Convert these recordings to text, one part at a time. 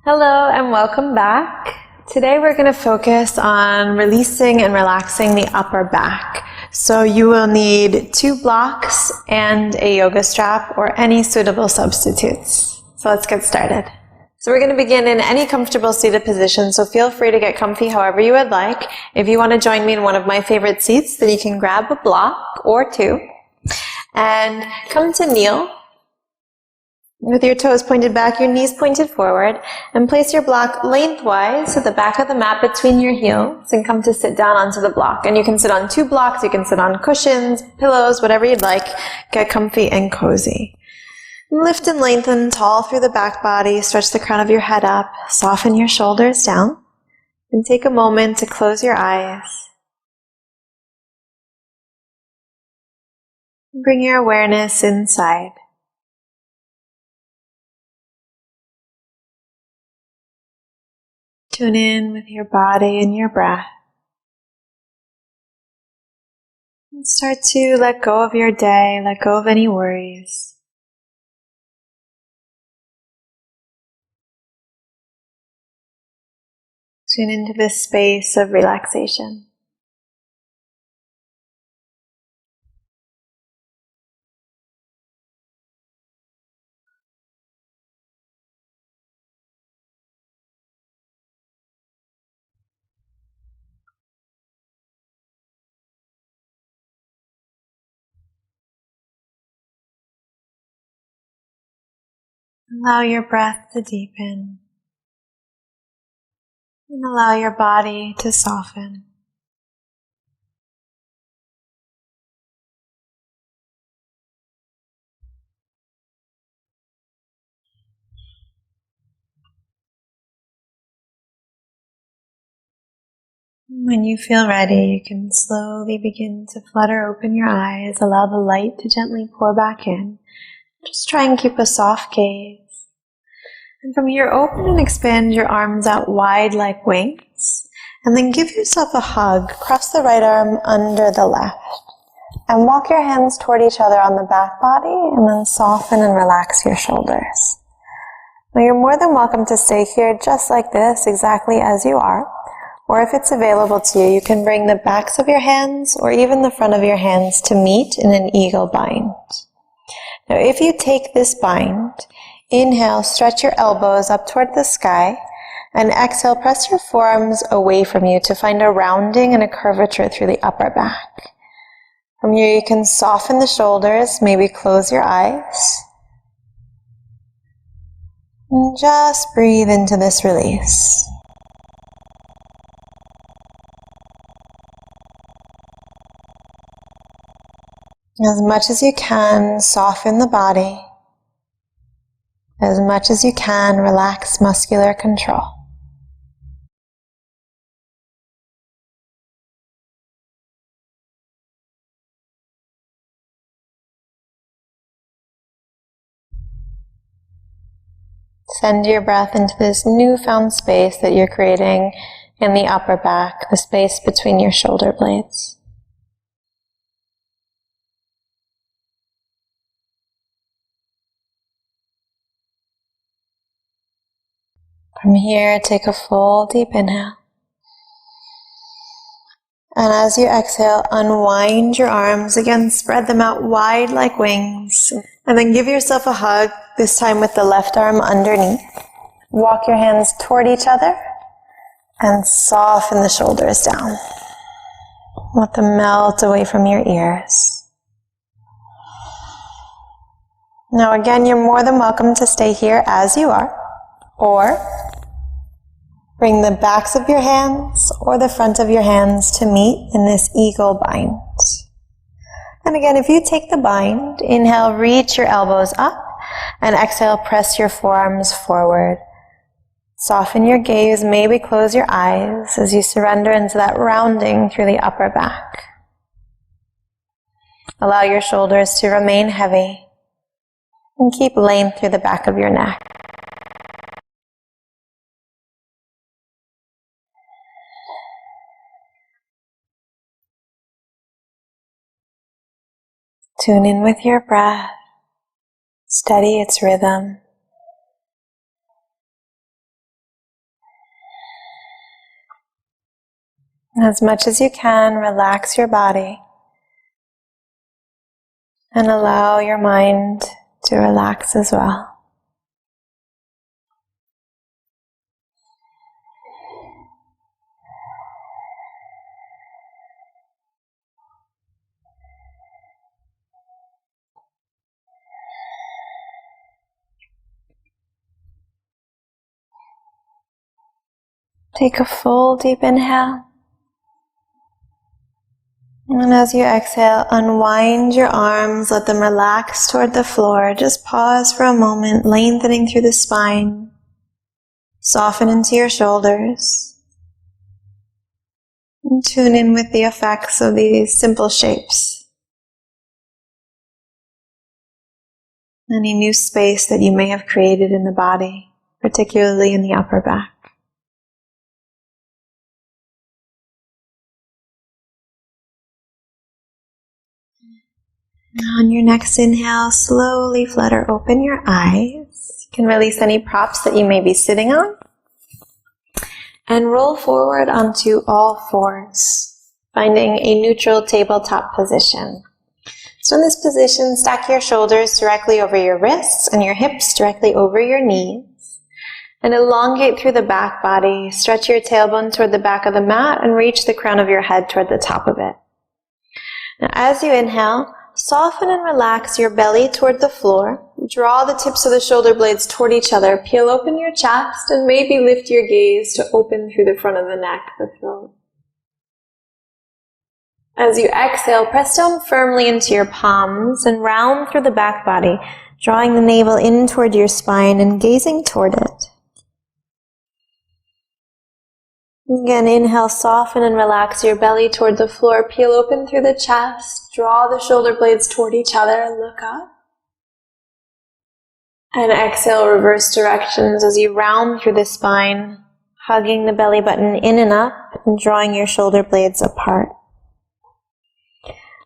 Hello and welcome back. Today we're going to focus on releasing and relaxing the upper back. So you will need 2 blocks and a yoga strap or any suitable substitutes. So let's get started. So we're going to begin in any comfortable seated position, so feel free to get comfy however you would like. If you want to join me in one of my favorite seats, then you can grab a block or 2 and come to kneel. With your toes pointed back, your knees pointed forward, and place your block lengthwise to the back of the mat between your heels and come to sit down onto the block. And you can sit on 2 blocks, you can sit on cushions, pillows, whatever you'd like. Get comfy and cozy. Lift and lengthen tall through the back body, stretch the crown of your head up, soften your shoulders down, and take a moment to close your eyes. Bring your awareness inside. Tune in with your body and your breath. And start to let go of your day, let go of any worries. Tune into this space of relaxation. Allow your breath to deepen, and allow your body to soften. When you feel ready, you can slowly begin to flutter open your eyes, allow the light to gently pour back in. Just try and keep a soft gaze. And from here, open and expand your arms out wide like wings. And then give yourself a hug. Cross the right arm under the left. And walk your hands toward each other on the back body, and then soften and relax your shoulders. Now you're more than welcome to stay here just like this, exactly as you are. Or if it's available to you, you can bring the backs of your hands or even the front of your hands to meet in an eagle bind. Now if you take this bind, inhale, stretch your elbows up toward the sky, and exhale, press your forearms away from you to find a rounding and a curvature through the upper back. From here you can soften the shoulders, maybe close your eyes, and just breathe into this release. As much as you can, soften the body. As much as you can, relax muscular control. Send your breath into this newfound space that you're creating in the upper back, the space between your shoulder blades. From here, take a full deep inhale. And as you exhale, unwind your arms. Again, spread them out wide like wings. And then give yourself a hug, this time with the left arm underneath. Walk your hands toward each other and soften the shoulders down. Let them melt away from your ears. Now again, you're more than welcome to stay here as you are, or bring the backs of your hands or the front of your hands to meet in this eagle bind. And again, if you take the bind, inhale, reach your elbows up, and exhale, press your forearms forward. Soften your gaze, maybe close your eyes as you surrender into that rounding through the upper back. Allow your shoulders to remain heavy, and keep length through the back of your neck. Tune in with your breath. Steady its rhythm. As much as you can, relax your body and allow your mind to relax as well. Take a full deep inhale. And as you exhale, unwind your arms, let them relax toward the floor. Just pause for a moment, lengthening through the spine. Soften into your shoulders. And tune in with the effects of these simple shapes. Any new space that you may have created in the body, particularly in the upper back. On your next inhale, slowly flutter open your eyes. You can release any props that you may be sitting on. And roll forward onto all fours, finding a neutral tabletop position. So in this position, stack your shoulders directly over your wrists and your hips directly over your knees. And elongate through the back body. Stretch your tailbone toward the back of the mat and reach the crown of your head toward the top of it. Now as you inhale, soften and relax your belly toward the floor. Draw the tips of the shoulder blades toward each other. Peel open your chest and maybe lift your gaze to open through the front of the neck, the throat. As you exhale, press down firmly into your palms and round through the back body, drawing the navel in toward your spine and gazing toward it. Again, inhale, soften and relax your belly toward the floor. Peel open through the chest. Draw the shoulder blades toward each other and look up. And exhale, reverse directions as you round through the spine, hugging the belly button in and up and drawing your shoulder blades apart.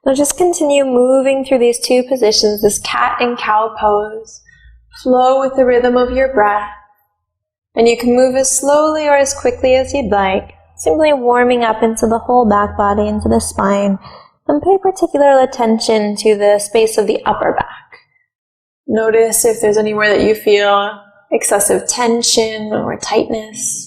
Now just continue moving through these two positions, this cat and cow pose. Flow with the rhythm of your breath. And you can move as slowly or as quickly as you'd like, simply warming up into the whole back body, into the spine, and pay particular attention to the space of the upper back. Notice if there's anywhere that you feel excessive tension or tightness.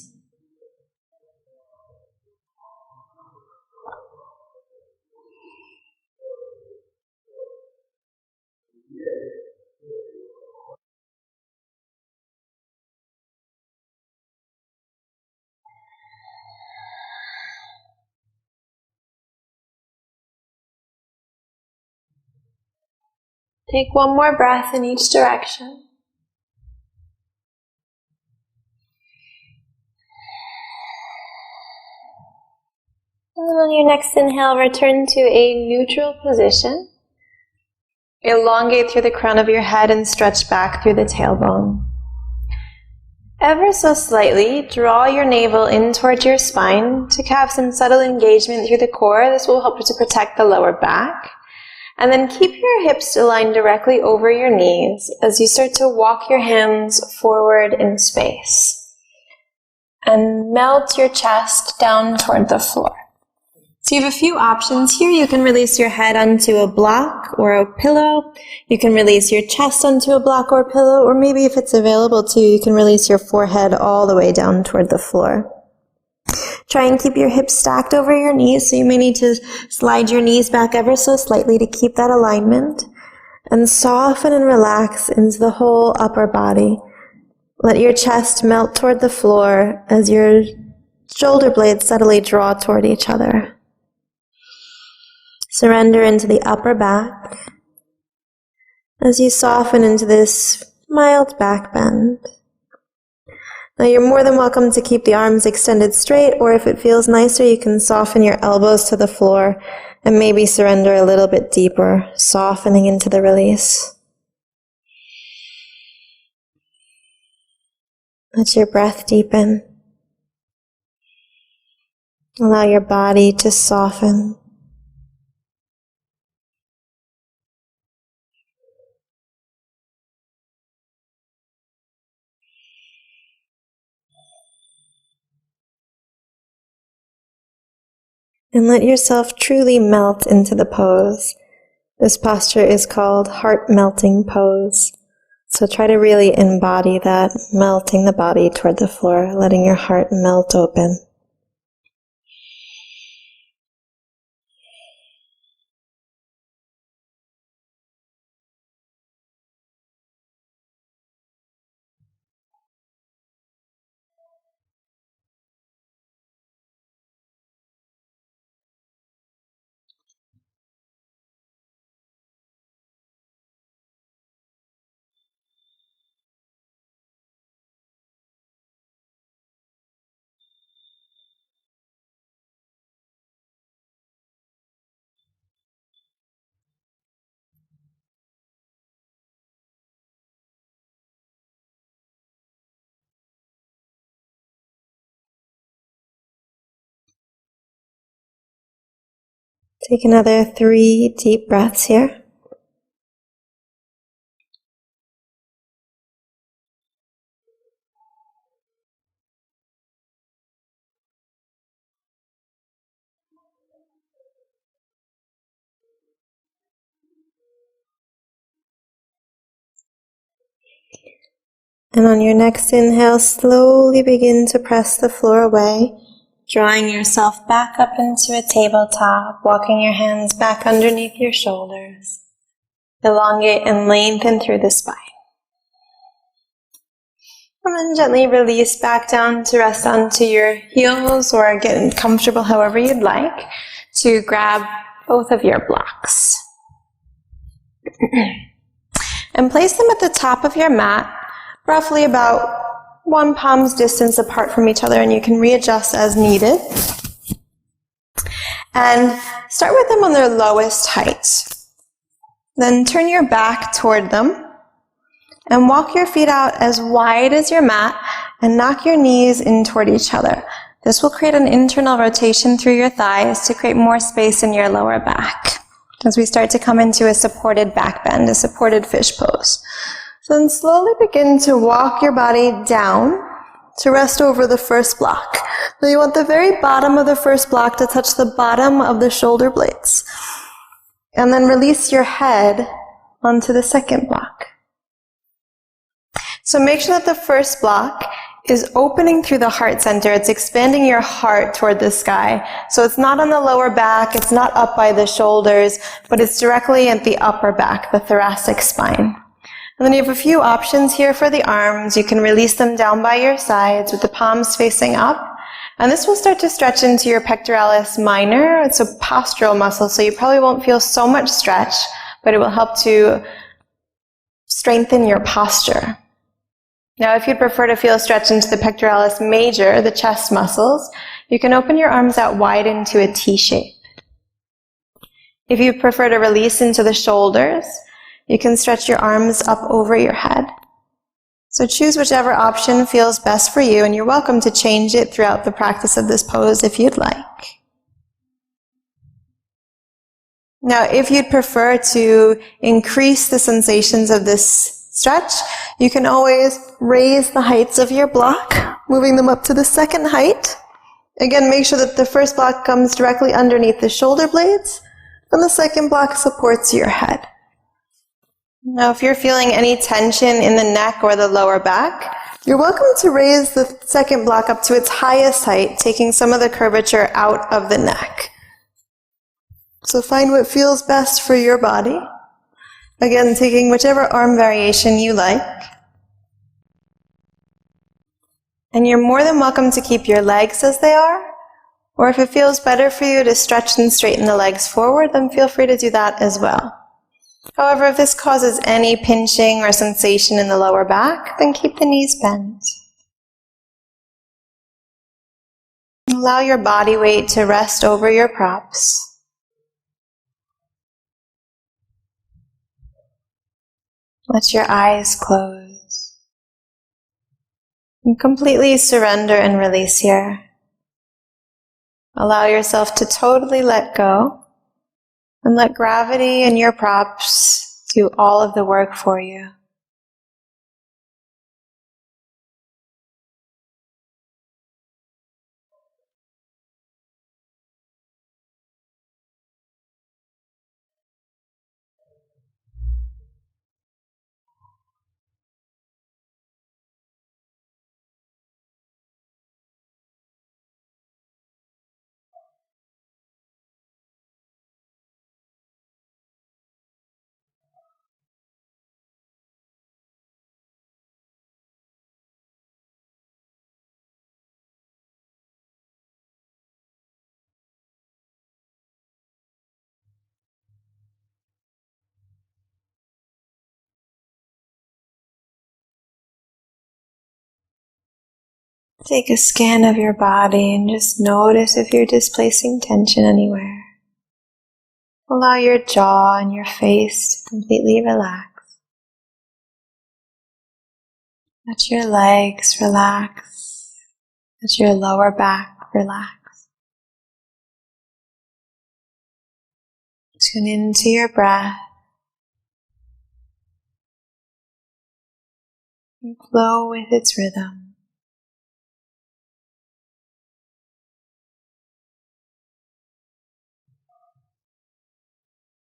Take one more breath in each direction. And on your next inhale, return to a neutral position. Elongate through the crown of your head and stretch back through the tailbone. Ever so slightly, draw your navel in towards your spine to have some subtle engagement through the core. This will help to protect the lower back. And then keep your hips aligned directly over your knees as you start to walk your hands forward in space. And melt your chest down toward the floor. So you have a few options here. You can release your head onto a block or a pillow. You can release your chest onto a block or a pillow, or maybe if it's available to you, you can release your forehead all the way down toward the floor. Try and keep your hips stacked over your knees, so you may need to slide your knees back ever so slightly to keep that alignment. And soften and relax into the whole upper body. Let your chest melt toward the floor as your shoulder blades subtly draw toward each other. Surrender into the upper back as you soften into this mild back bend. Now you're more than welcome to keep the arms extended straight, or if it feels nicer, you can soften your elbows to the floor and maybe surrender a little bit deeper, softening into the release. Let your breath deepen. Allow your body to soften. And let yourself truly melt into the pose. This posture is called heart melting pose. So try to really embody that, melting the body toward the floor, letting your heart melt open. Take another 3 deep breaths here. And on your next inhale, slowly begin to press the floor away, drawing yourself back up into a tabletop, walking your hands back underneath your shoulders. Elongate and lengthen through the spine. And then gently release back down to rest onto your heels or get comfortable however you'd like to grab both of your blocks. And place them at the top of your mat, roughly about 1 palm's distance apart from each other, and you can readjust as needed. And start with them on their lowest height. Then turn your back toward them and walk your feet out as wide as your mat and knock your knees in toward each other. This will create an internal rotation through your thighs to create more space in your lower back as we start to come into a supported back bend, a supported fish pose. So then slowly begin to walk your body down to rest over the first block. Now you want the very bottom of the first block to touch the bottom of the shoulder blades. And then release your head onto the second block. So make sure that the first block is opening through the heart center. It's expanding your heart toward the sky. So it's not on the lower back, it's not up by the shoulders, but it's directly at the upper back, the thoracic spine. And then you have a few options here for the arms. You can release them down by your sides with the palms facing up. And this will start to stretch into your pectoralis minor. It's a postural muscle, so you probably won't feel so much stretch, but it will help to strengthen your posture. Now, if you'd prefer to feel a stretch into the pectoralis major, the chest muscles, you can open your arms out wide into a T shape. If you prefer to release into the shoulders, you can stretch your arms up over your head. So choose whichever option feels best for you, and you're welcome to change it throughout the practice of this pose if you'd like. Now, if you'd prefer to increase the sensations of this stretch, you can always raise the heights of your block, moving them up to the second height. Again, make sure that the first block comes directly underneath the shoulder blades, and the second block supports your head. Now, if you're feeling any tension in the neck or the lower back, you're welcome to raise the second block up to its highest height, taking some of the curvature out of the neck. So find what feels best for your body. Again, taking whichever arm variation you like. And you're more than welcome to keep your legs as they are, or if it feels better for you to stretch and straighten the legs forward, then feel free to do that as well. However, if this causes any pinching or sensation in the lower back, then keep the knees bent. Allow your body weight to rest over your props. Let your eyes close. And completely surrender and release here. Allow yourself to totally let go and let gravity and your props do all of the work for you. Take a scan of your body and just notice if you're displacing tension anywhere. Allow your jaw and your face to completely relax. Let your legs relax. Let your lower back relax. Tune into your breath. And flow with its rhythm.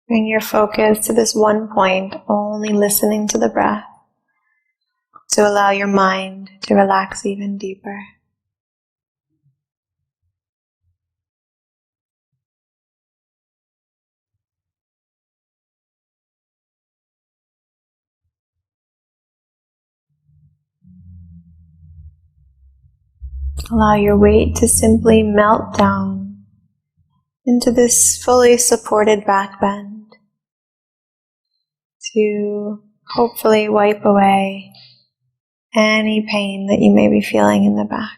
Bring your focus to this one point, only listening to the breath, to allow your mind to relax even deeper. Allow your weight to simply melt down into this fully supported back bend, to hopefully wipe away any pain that you may be feeling in the back.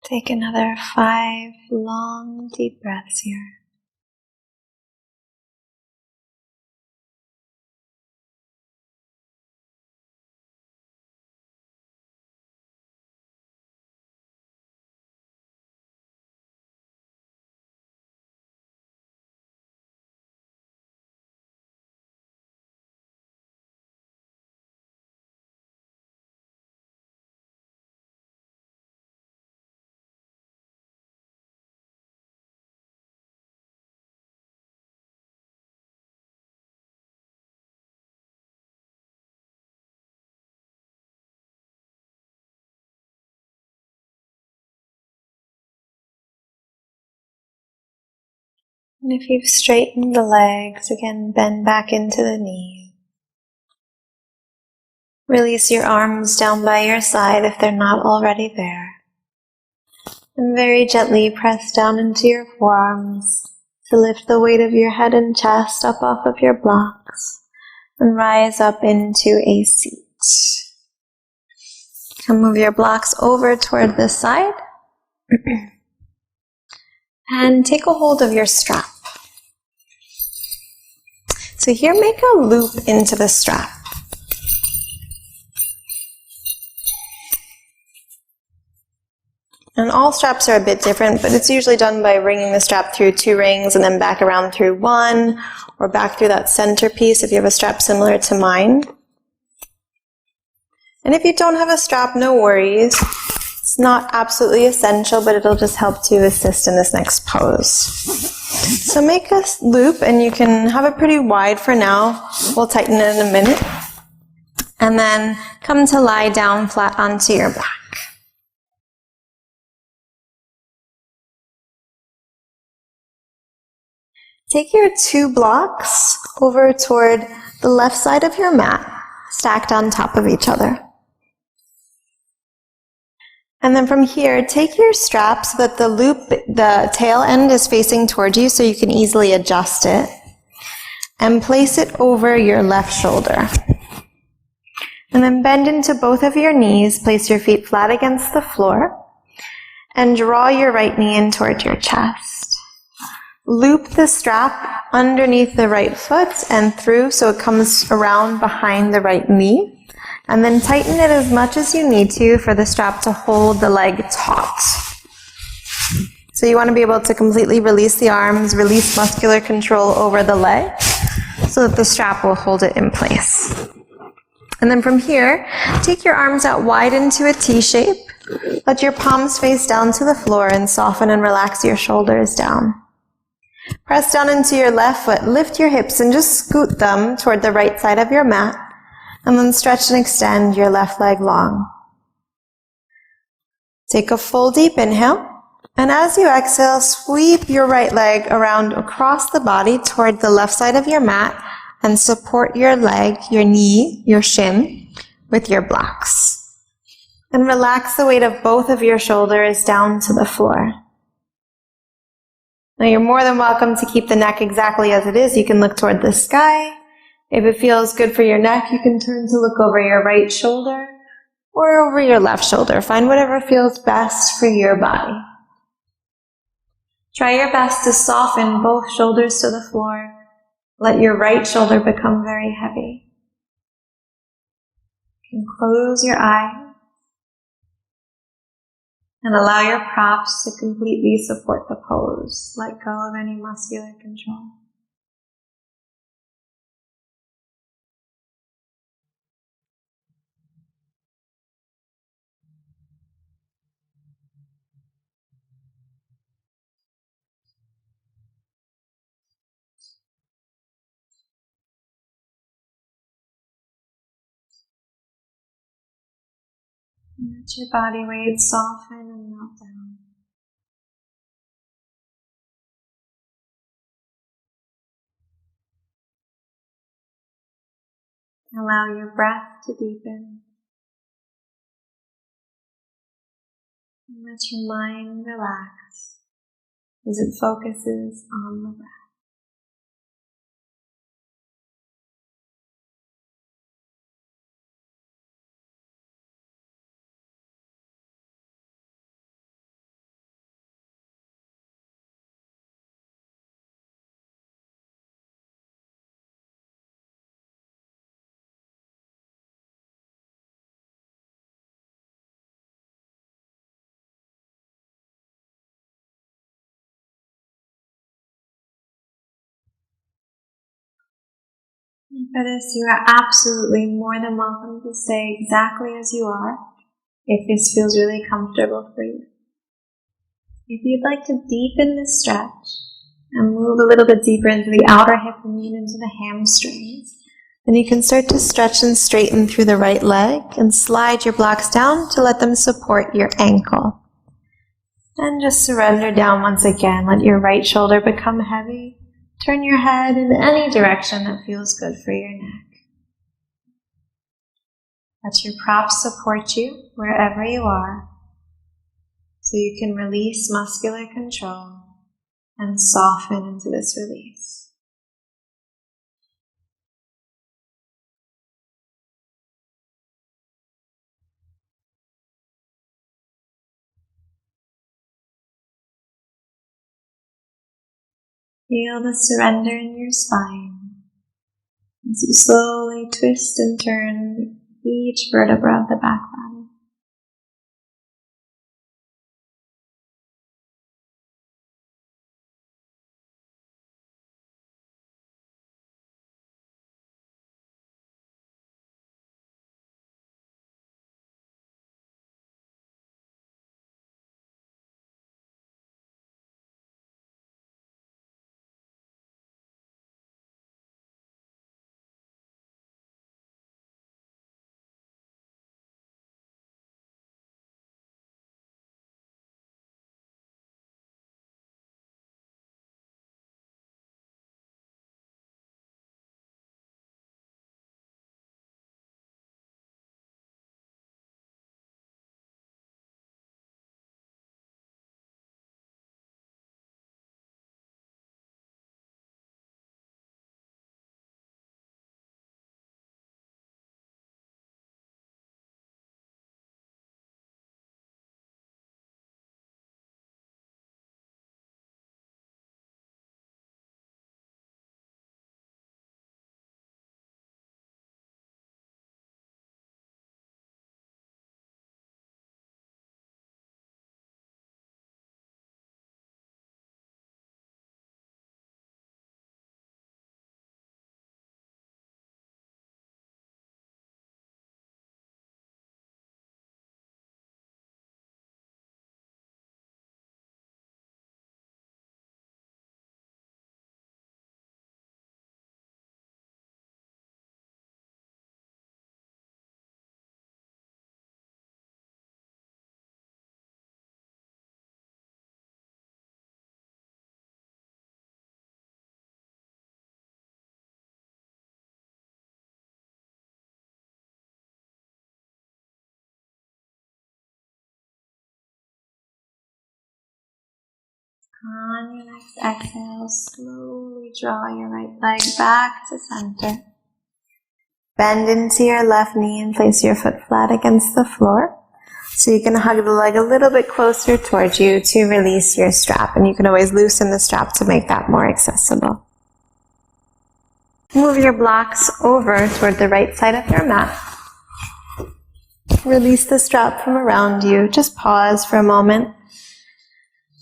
Take another 5 long, deep breaths here. And if you've straightened the legs, again, bend back into the knees. Release your arms down by your side if they're not already there. And very gently press down into your forearms to lift the weight of your head and chest up off of your blocks and rise up into a seat. And move your blocks over toward this side. And take a hold of your strap. So here, make a loop into the strap. And all straps are a bit different, but it's usually done by ringing the strap through 2 rings and then back around through 1, or back through that center piece if you have a strap similar to mine. And if you don't have a strap, no worries. It's not absolutely essential, but it'll just help to assist in this next pose. So make a loop, and you can have it pretty wide for now. We'll tighten it in a minute. And then come to lie down flat onto your back. Take your 2 blocks over toward the left side of your mat, stacked on top of each other. And then from here, take your strap so that the tail end is facing towards you so you can easily adjust it. And place it over your left shoulder. And then bend into both of your knees, place your feet flat against the floor, and draw your right knee in toward your chest. Loop the strap underneath the right foot and through so it comes around behind the right knee. And then tighten it as much as you need to for the strap to hold the leg taut. So you want to be able to completely release the arms, release muscular control over the leg so that the strap will hold it in place. And then from here, take your arms out wide into a T shape. Let your palms face down to the floor and soften and relax your shoulders down. Press down into your left foot, lift your hips and just scoot them toward the right side of your mat. And then stretch and extend your left leg long. Take a full deep inhale. And as you exhale, sweep your right leg around across the body toward the left side of your mat and support your leg, your knee, your shin with your blocks. And relax the weight of both of your shoulders down to the floor. Now you're more than welcome to keep the neck exactly as it is. You can look toward the sky. If it feels good for your neck, you can turn to look over your right shoulder or over your left shoulder. Find whatever feels best for your body. Try your best to soften both shoulders to the floor. Let your right shoulder become very heavy. You can close your eyes and allow your props to completely support the pose. Let go of any muscular control. Let your body weight soften and melt down. Allow your breath to deepen. And let your mind relax as it focuses on the breath. And for this, you are absolutely more than welcome to stay exactly as you are if this feels really comfortable for you. If you'd like to deepen the stretch and move a little bit deeper into the outer hip and lean into the hamstrings, then you can start to stretch and straighten through the right leg and slide your blocks down to let them support your ankle. And just surrender down once again. Let your right shoulder become heavy. Turn your head in any direction that feels good for your neck. Let your props support you wherever you are so you can release muscular control and soften into this release. Feel the surrender in your spine as you slowly twist and turn each vertebra of the back body. On your next exhale, slowly draw your right leg back to center. Bend into your left knee and place your foot flat against the floor. So you can hug the leg a little bit closer towards you to release your strap. And you can always loosen the strap to make that more accessible. Move your blocks over toward the right side of your mat. Release the strap from around you. Just pause for a moment.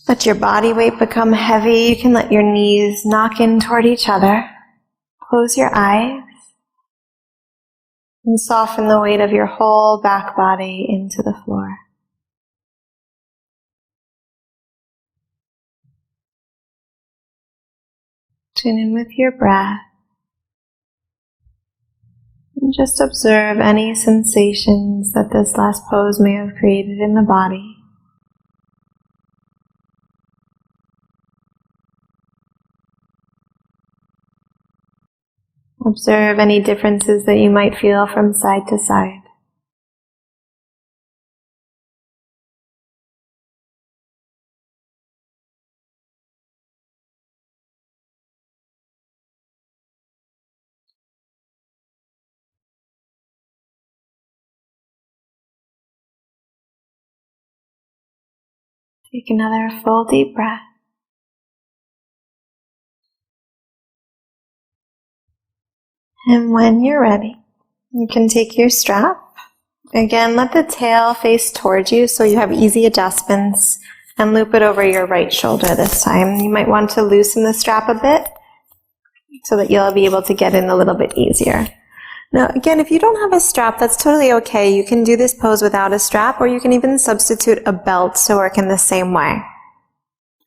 Let your body weight become heavy. You can let your knees knock in toward each other. Close your eyes. And soften the weight of your whole back body into the floor. Tune in with your breath. And just observe any sensations that this last pose may have created in the body. Observe any differences that you might feel from side to side. Take another full deep breath. And when you're ready, you can take your strap. Again, let the tail face towards you so you have easy adjustments, and loop it over your right shoulder this time. You might want to loosen the strap a bit so that you'll be able to get in a little bit easier. Now, again, if you don't have a strap, that's totally okay. You can do this pose without a strap, or you can even substitute a belt to work in the same way.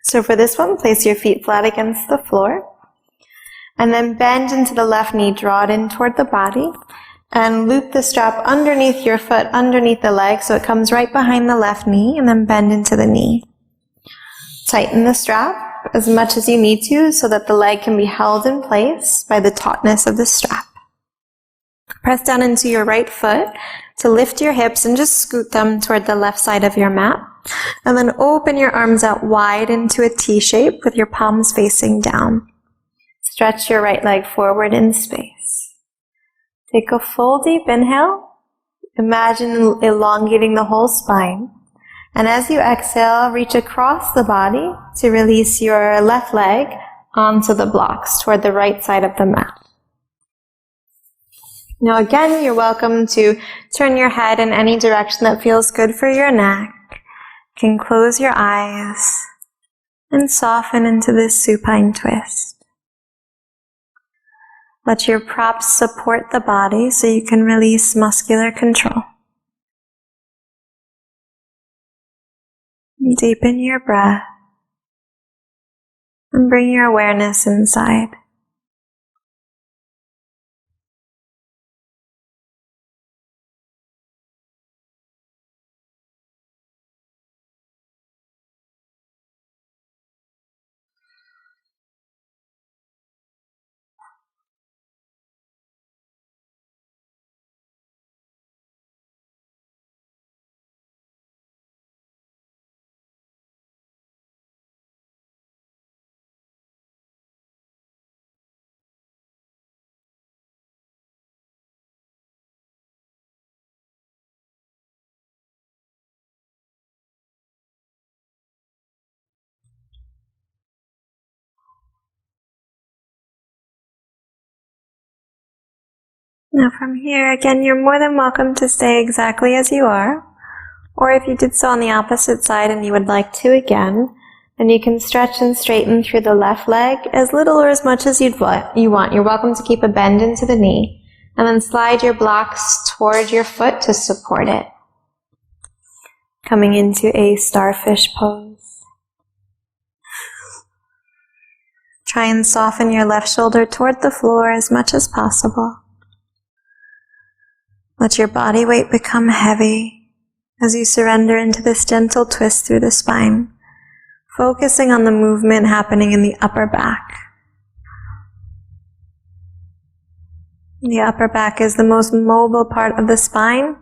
So for this one, place your feet flat against the floor. And then bend into the left knee, draw it in toward the body, and loop the strap underneath your foot, underneath the leg, so it comes right behind the left knee, and then bend into the knee. Tighten the strap as much as you need to so that the leg can be held in place by the tautness of the strap. Press down into your right foot to lift your hips and just scoot them toward the left side of your mat. And then open your arms out wide into a T shape with your palms facing down. Stretch your right leg forward in space. Take a full deep inhale. Imagine elongating the whole spine. And as you exhale, reach across the body to release your left leg onto the blocks toward the right side of the mat. Now again, you're welcome to turn your head in any direction that feels good for your neck. You can close your eyes and soften into this supine twist. Let your props support the body so you can release muscular control. Deepen your breath and bring your awareness inside. Now from here, again, you're more than welcome to stay exactly as you are. Or if you did so on the opposite side and you would like to again, then you can stretch and straighten through the left leg as little or as much as you want. You're welcome to keep a bend into the knee. And then slide your blocks toward your foot to support it. Coming into a starfish pose. Try and soften your left shoulder toward the floor as much as possible. Let your body weight become heavy as you surrender into this gentle twist through the spine, focusing on the movement happening in the upper back. The upper back is the most mobile part of the spine,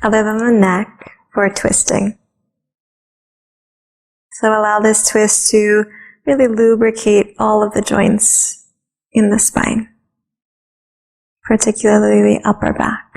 other than the neck, for twisting. So allow this twist to really lubricate all of the joints in the spine, particularly the upper back.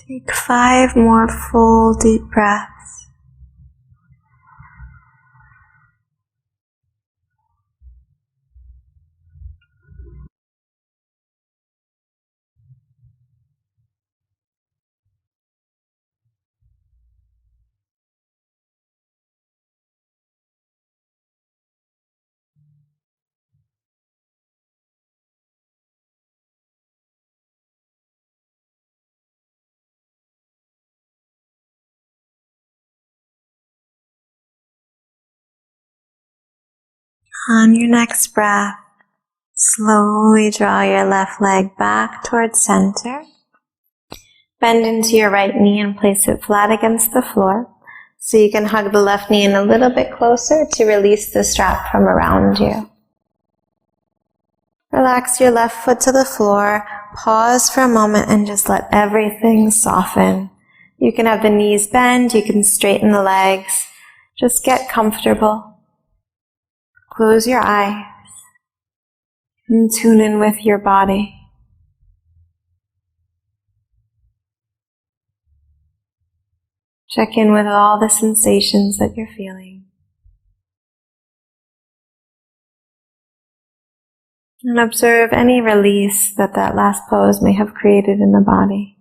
Take 5 more full deep breaths. On your next breath, slowly draw your left leg back towards center. Bend into your right knee and place it flat against the floor so you can hug the left knee in a little bit closer to release the strap from around you. Relax your left foot to the floor, pause for a moment and just let everything soften. You can have the knees bend, you can straighten the legs. Just get comfortable. Close your eyes and tune in with your body. Check in with all the sensations that you're feeling. And observe any release that last pose may have created in the body.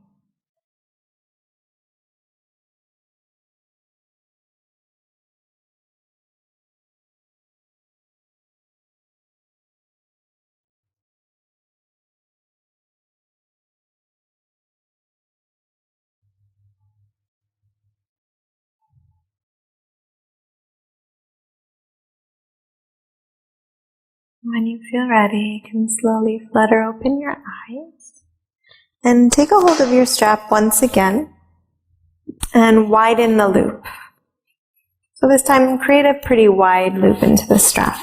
When you feel ready, you can slowly flutter open your eyes and take a hold of your strap once again and widen the loop. So this time, create a pretty wide loop into the strap.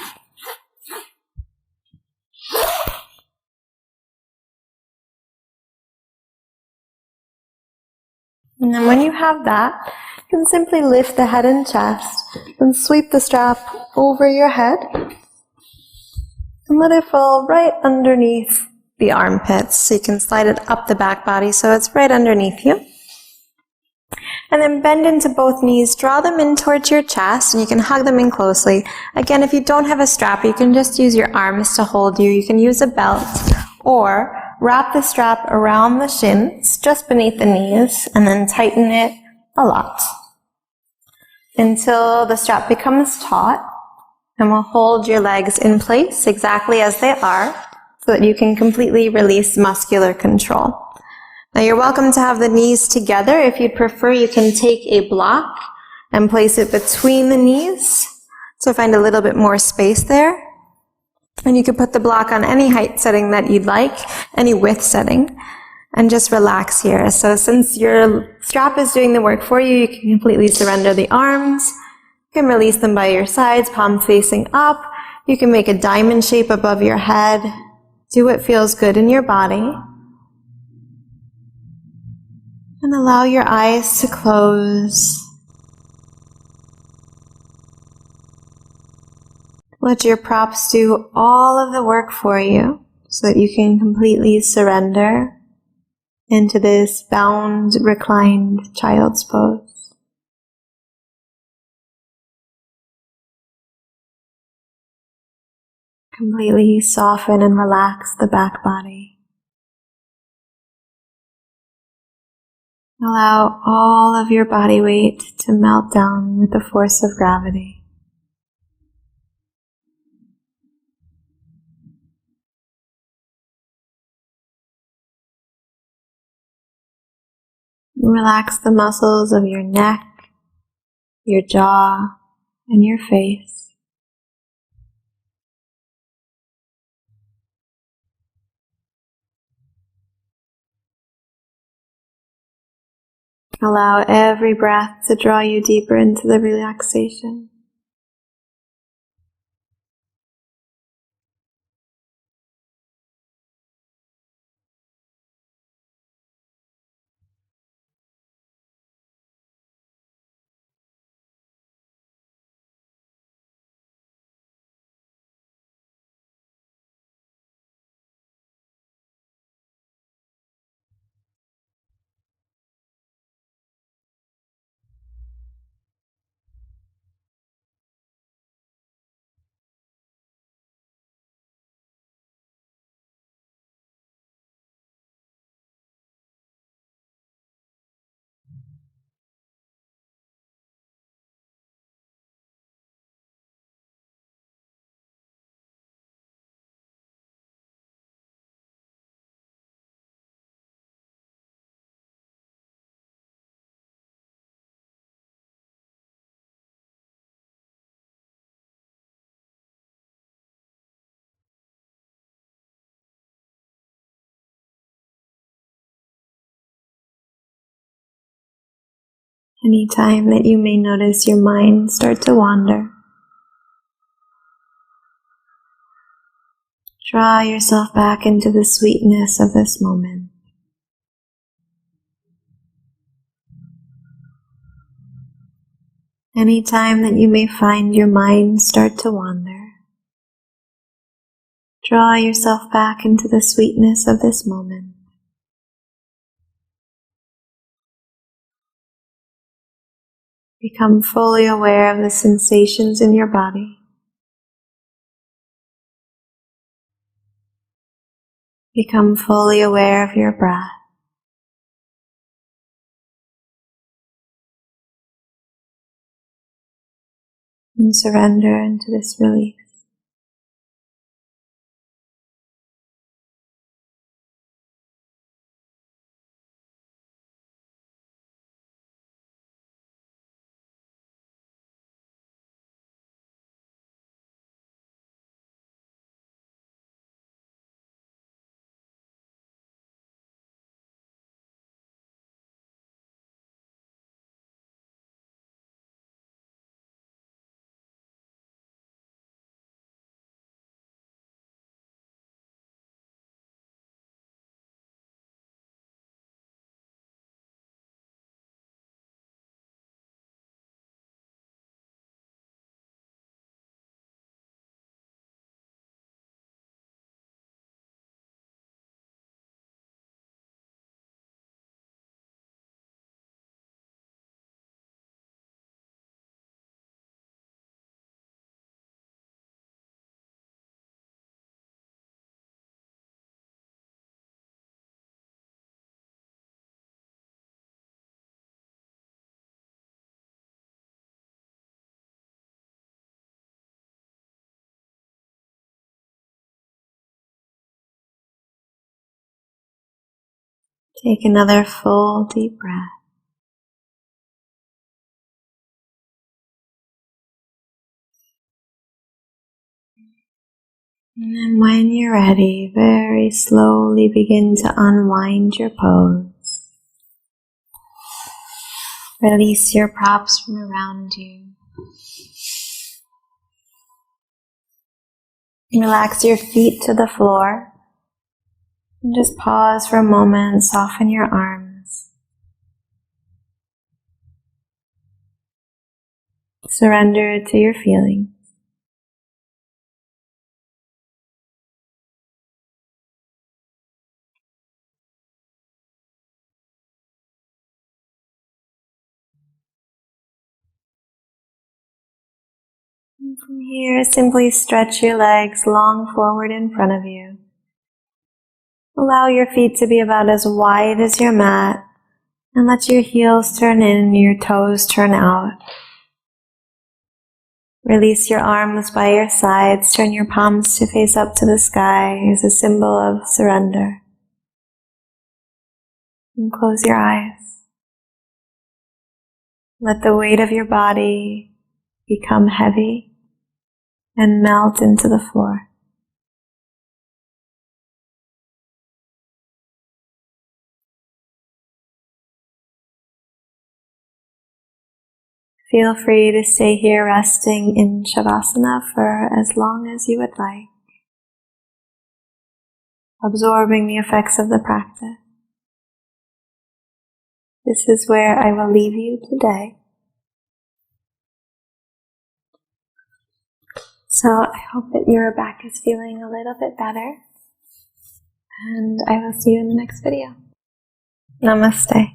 And then when you have that, you can simply lift the head and chest and sweep the strap over your head and let it fall right underneath the armpits. So you can slide it up the back body so it's right underneath you. And then bend into both knees, draw them in towards your chest, and you can hug them in closely. Again, if you don't have a strap, you can just use your arms to hold you. You can use a belt, or wrap the strap around the shins, just beneath the knees, and then tighten it a lot. until the strap becomes taut, and we'll hold your legs in place exactly as they are so that you can completely release muscular control. Now you're welcome to have the knees together. If you'd prefer, you can take a block and place it between the knees to find a little bit more space there. And you can put the block on any height setting that you'd like, any width setting, and just relax here. So since your strap is doing the work for you, you can completely surrender the arms. You can release them by your sides, palm facing up. You can make a diamond shape above your head. Do what feels good in your body. And allow your eyes to close. Let your props do all of the work for you so that you can completely surrender into this bound, reclined child's pose. Completely soften and relax the back body. Allow all of your body weight to melt down with the force of gravity. Relax the muscles of your neck, your jaw, and your face. Allow every breath to draw you deeper into the relaxation. Anytime that you may notice your mind start to wander, draw yourself back into the sweetness of this moment. Anytime that you may find your mind start to wander, draw yourself back into the sweetness of this moment. Become fully aware of the sensations in your body. Become fully aware of your breath. And surrender into this release. Take another full deep breath. And then when you're ready, very slowly begin to unwind your pose. Release your props from around you. Relax your feet to the floor. And just pause for a moment, soften your arms. Surrender to your feelings. And from here, simply stretch your legs long forward in front of you. Allow your feet to be about as wide as your mat, and let your heels turn in and your toes turn out. Release your arms by your sides, turn your palms to face up to the sky as a symbol of surrender. And close your eyes. Let the weight of your body become heavy and melt into the floor. Feel free to stay here resting in Shavasana for as long as you would like, absorbing the effects of the practice. This is where I will leave you today. So I hope that your back is feeling a little bit better, and I will see you in the next video. Namaste.